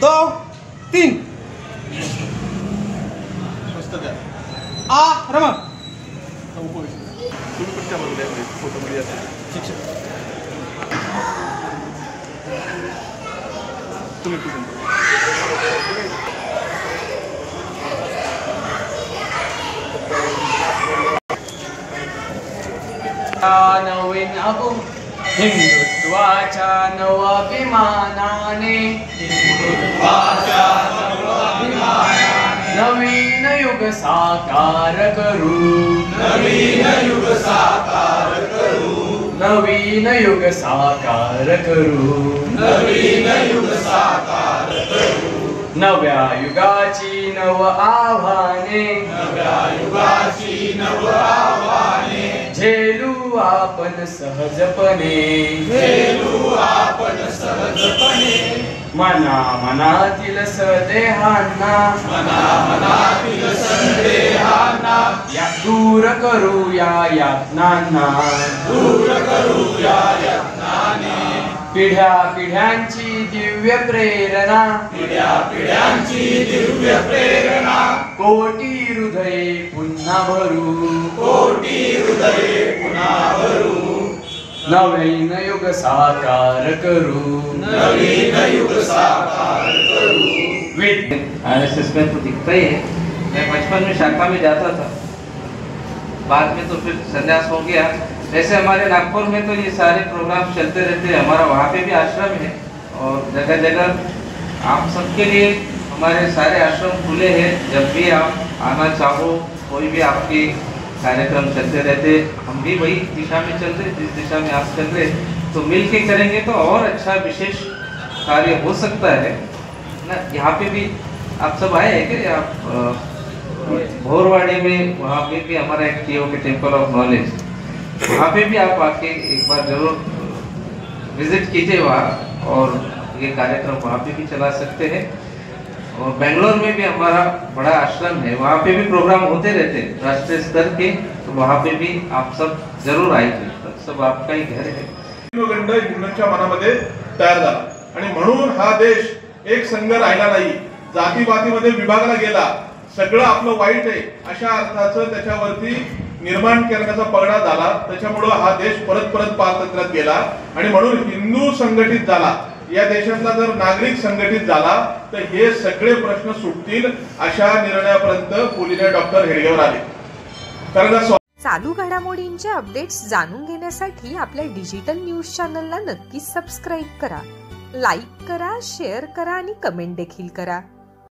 2 3 आ रमा तुम्ही कुठच्या मध्ये फोटोमध्ये असेल शिक्षक तुम्ही कुठून नवीन हिंदुत्वाच्या नवाभिमानाने नवीन युग साकार करू नवीन युग साकार करू नवीन युग साकार करू नवीन युग साकार करू नव्या युगाची नव आव्हाने नव्या युगाची नव आव्हाने झेलू आपण सहजपणे झेलू आपण सहजपणे मना मनातील संदेहांना मना मनातील संदेहांना या दूर करू या यातनांना दूर करू या यातनांना पिढ्या पिढ्यांची दिव्य प्रेरणा पिढ्या पिढ्यांची दिव्य प्रेरणा कोटी हृदये पुन्हा भरू कोटी हृदये पुन्हा भरू नवीन युग साकार करू नवीन युग साकार करू। आरएसएस में तो दिखता ही है। मैं बचपन में शाखा में जाता था, बाद में तो फिर संन्यास हो गया। वैसे हमारे नागपुर में तो ये सारे प्रोग्राम चलते रहते हैं। हमारा वहाँ पे भी आश्रम है और जगह जगह आप सबके लिए हमारे सारे आश्रम खुले हैं। जब भी आप आना चाहो, कोई भी आपके कार्यक्रम चलते रहते। हम भी वही दिशा में चल रहे, जिस दिशा में आप चल रहे, तो मिल के करेंगे तो और अच्छा विशेष कार्य हो सकता है ना। यहाँ पे भी आप सब आए हैं क्या? आप भोरवाड़ी में वहाँ पे भी हमारा एक टीओ के टेम्पल ऑफ नॉलेज, वहाँ पे भी आप आके एक बार जरूर विजिट कीजिए वहाँ, और ये कार्यक्रम वहाँ पे भी चला सकते हैं। और बेंगलोर में भी हमारा बड़ा आश्रम है, वहाँ पे भी प्रोग्राम होते रहते हैं राष्ट्रीय स्तर के, तो वहाँ पे भी आप सब जरूर आएंगे। सब आपका ही घर है। हिंदूंच्या मनामध्ये तयार झाला आणि म्हणून हा देश एक संघ राहिला नाही, जातीपातीमध्ये विभागला गेला। सगळं आपलं वाईट आहे अशा अर्थाचं त्याच्यावरती निर्माण करण्याचा पगडा झाला। त्याच्यामुळे हा देश परत परत पारतंत्र्यात गेला आणि म्हणून हिंदू संघटित झाला। या देशातला जर नागरिक संघटित झाला तर हे सगळे प्रश्न सुटतील अशा निर्णयापर्यंत पुलिने डॉक्टर हेडगेवर आले। कारण चालू घडामोडींचे अपडेट्स जाणून घेण्यासाठी आपल्या डिजिटल न्यूज चॅनलला नक्की सबस्क्राईब करा, लाईक करा, शेअर करा आणि कमेंट देखील करा।